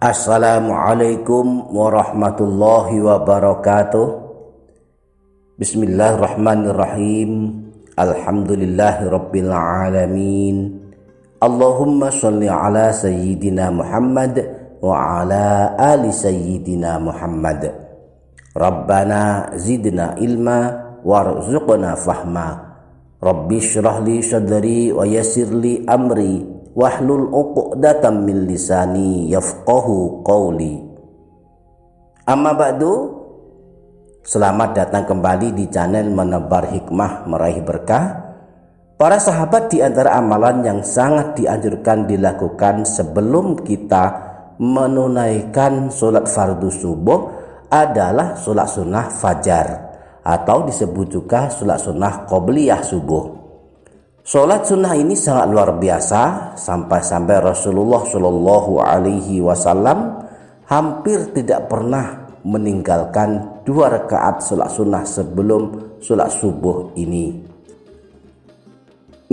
Assalamualaikum warahmatullahi wabarakatuh. Bismillahirrahmanirrahim. Alhamdulillahi rabbil alamin. Allahumma sholli ala sayyidina Muhammad wa ala ali sayyidina Muhammad. Rabbana zidna ilma warzuqna fahma. Rabbi shrah li sadri wa yassir li amri wahlul 'uqdatam min lisani yafqahu qawli. Amma ba'du. Selamat datang kembali di channel Menebar Hikmah Meraih Berkah. Para sahabat, di antara amalan yang sangat dianjurkan dilakukan sebelum kita menunaikan sholat fardu subuh adalah sholat sunnah fajar, atau disebut juga sholat sunnah qobliyah subuh. Sholat sunnah ini sangat luar biasa, sampai-sampai Rasulullah Shallallahu Alaihi Wasallam hampir tidak pernah meninggalkan 2 rakaat sholat sunnah sebelum sholat subuh ini.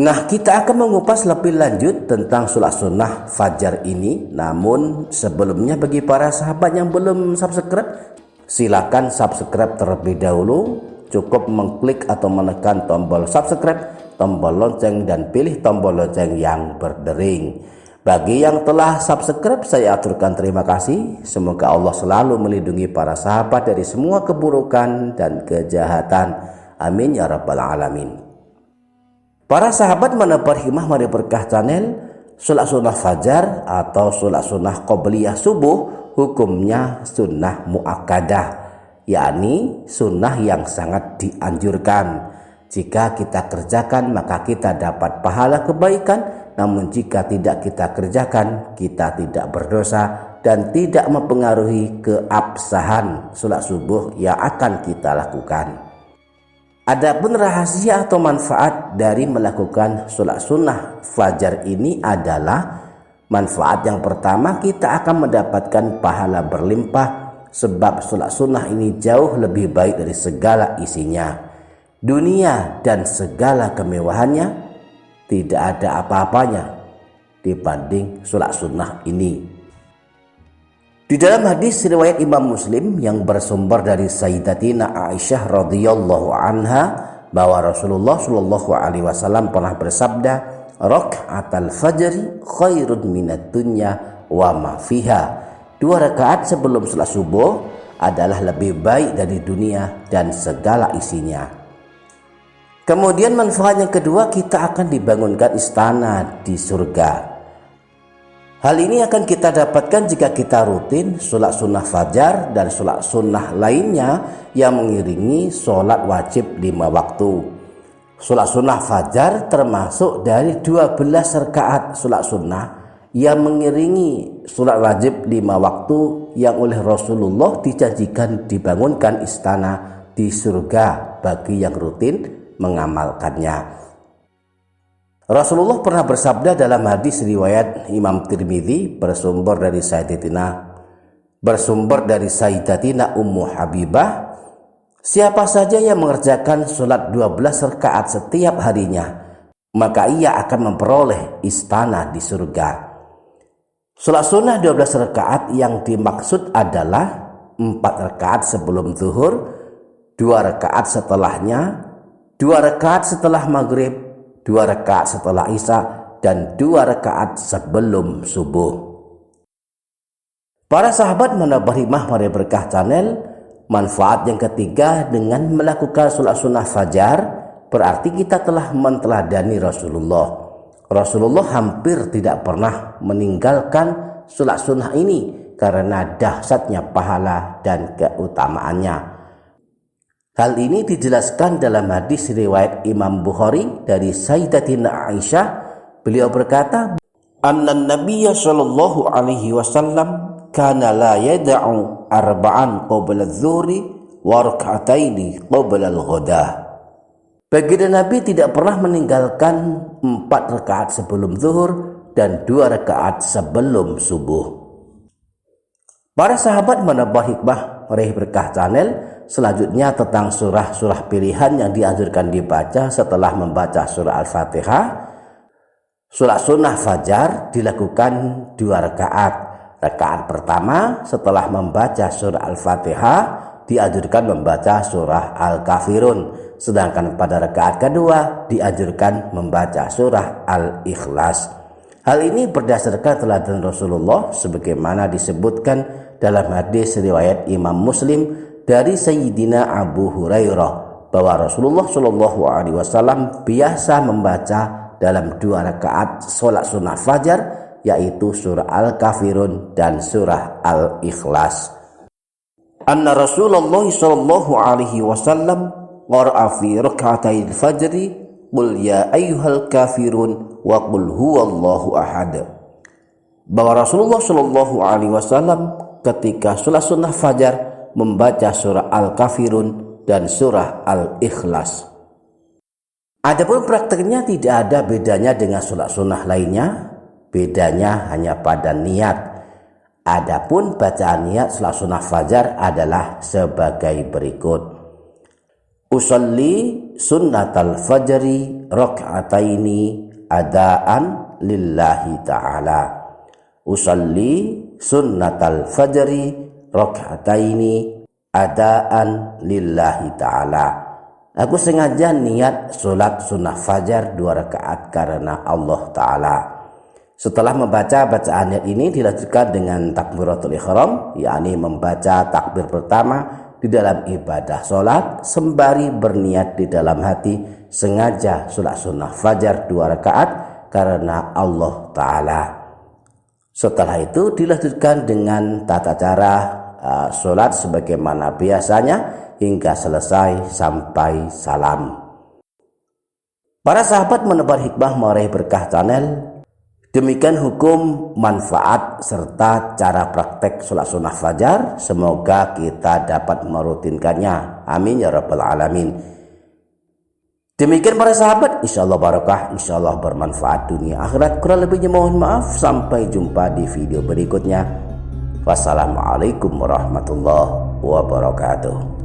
Nah, kita akan mengupas lebih lanjut tentang sholat sunnah fajar ini. Namun sebelumnya, bagi para sahabat yang belum subscribe, silakan subscribe terlebih dahulu. Cukup mengklik atau menekan tombol subscribe, tombol lonceng, dan pilih tombol lonceng yang berdering. Bagi yang telah subscribe, saya aturkan terima kasih. Semoga Allah selalu melindungi para sahabat dari semua keburukan dan kejahatan. Amin ya rabbal alamin. Para sahabat Menebar Hikmah Meraih Berkah channel, sholat sunnah fajar atau sholat sunnah qobliyah subuh hukumnya sunnah muakkadah, yakni sunnah yang sangat dianjurkan. Jika kita kerjakan maka kita dapat pahala kebaikan, namun jika tidak kita kerjakan kita tidak berdosa dan tidak mempengaruhi keabsahan sholat subuh yang akan kita lakukan. Adapun rahasia atau manfaat dari melakukan sholat sunnah fajar ini adalah manfaat yang pertama, kita akan mendapatkan pahala berlimpah, sebab sholat sunnah ini jauh lebih baik dari segala isinya. Dunia dan segala kemewahannya tidak ada apa-apanya dibanding sholat sunnah ini. Di dalam hadis riwayat Imam Muslim yang bersumber dari Sayyidatina Aisyah radhiyallahu anha, bahwa Rasulullah Shallallahu Alaihi Wasallam pernah bersabda, "Raka'atul fajri khairun minad dunya wa ma fiha." 2 rakaat sebelum sholat subuh adalah lebih baik dari dunia dan segala isinya. Kemudian manfaat yang kedua, kita akan dibangunkan istana di surga. Hal ini akan kita dapatkan jika kita rutin sholat sunnah fajar dan sholat sunnah lainnya yang mengiringi sholat wajib 5 waktu. Sholat sunnah fajar termasuk dari 12 rakaat sholat sunnah yang mengiringi sholat wajib 5 waktu yang oleh Rasulullah dijanjikan dibangunkan istana di surga bagi yang rutin mengamalkannya. Rasulullah pernah bersabda dalam hadis riwayat Imam Tirmidzi bersumber dari Sayyidatina Ummu Habibah, siapa saja yang mengerjakan sholat 12 rakaat setiap harinya, maka ia akan memperoleh istana di surga. Sholat sunnah 12 rakaat yang dimaksud adalah 4 rakaat sebelum zuhur, 2 rakaat setelahnya, 2 rakaat setelah maghrib, 2 rakaat setelah isya, dan 2 rakaat sebelum subuh. Para sahabat Menebar Hikmah Meraih Berkah channel, manfaat yang ketiga dengan melakukan sholat sunnah fajar berarti kita telah menteladani Rasulullah. Rasulullah hampir tidak pernah meninggalkan sholat sunnah ini karena dahsyatnya pahala dan keutamaannya. Hal ini dijelaskan dalam hadis riwayat Imam Bukhari dari Sayyidatina Aisyah. Beliau berkata, "Annan Nabiyya sallallahu alaihi wasallam kana la yada'u arba'an qabla adh-dhuhri wa rak'ataini qabla al-ghadah." Baginda Nabi tidak pernah meninggalkan 4 rakaat sebelum zuhur dan 2 rakaat sebelum subuh. Para sahabat Menebar Hikmah Meraih Berkah channel, selanjutnya tentang surah-surah pilihan yang dianjurkan dibaca setelah membaca surah Al-Fatihah. Sholat sunnah fajar dilakukan 2 rakaat. Rakaat pertama setelah membaca surah Al-Fatihah dianjurkan membaca surah Al-Kafirun, sedangkan pada rakaat kedua dianjurkan membaca surah Al-Ikhlas. Hal ini berdasarkan teladan Rasulullah sebagaimana disebutkan dalam hadis riwayat Imam Muslim dari Sayyidina Abu Hurairah bahwa Rasulullah Shallallahu Alaihi Wasallam biasa membaca dalam 2 rakaat sholat sunnah fajar, yaitu surah Al-Kafirun dan surah Al-Ikhlas. Anna Rasulullah sallallahu alaihi wasallam qara'a fi rak'atayil fajri qul ya ayyuhal kafirun wa qul huwallahu ahad. Bahwa Rasulullah sallallahu alaihi wasallam ketika sholat sunnah fajar membaca surah Al-Kafirun dan surah Al-Ikhlas. Adapun prakteknya tidak ada bedanya dengan sholat sunnah lainnya. Bedanya hanya pada niat. Adapun bacaan niat sholat sunnah fajar adalah sebagai berikut. Usolli sunnatal fajri rak'ataini adaan lillahi ta'ala. Usolli sunnatal fajri rak'ataini adaan lillahi ta'ala. Aku sengaja niat sholat sunnah fajar 2 rakaat karena Allah Ta'ala. Setelah membaca bacaan niat ini dilanjutkan dengan takbiratul ihram, yakni membaca takbir pertama di dalam ibadah sholat sembari berniat di dalam hati sengaja sholat sunnah fajar 2 rakaat karena Allah Ta'ala. Setelah itu dilanjutkan dengan tata cara sholat sebagaimana biasanya hingga selesai sampai salam. Para sahabat menebar hikmah meraih berkah channel. Demikian hukum, manfaat, serta cara praktek sholat sunnah fajar. Semoga kita dapat merutinkannya. Amin ya rabbal alamin. Demikian para sahabat, insyaallah barakah, insyaallah bermanfaat dunia akhirat. Kurang lebihnya mohon maaf. Sampai jumpa di video berikutnya. Wassalamualaikum warahmatullahi wabarakatuh.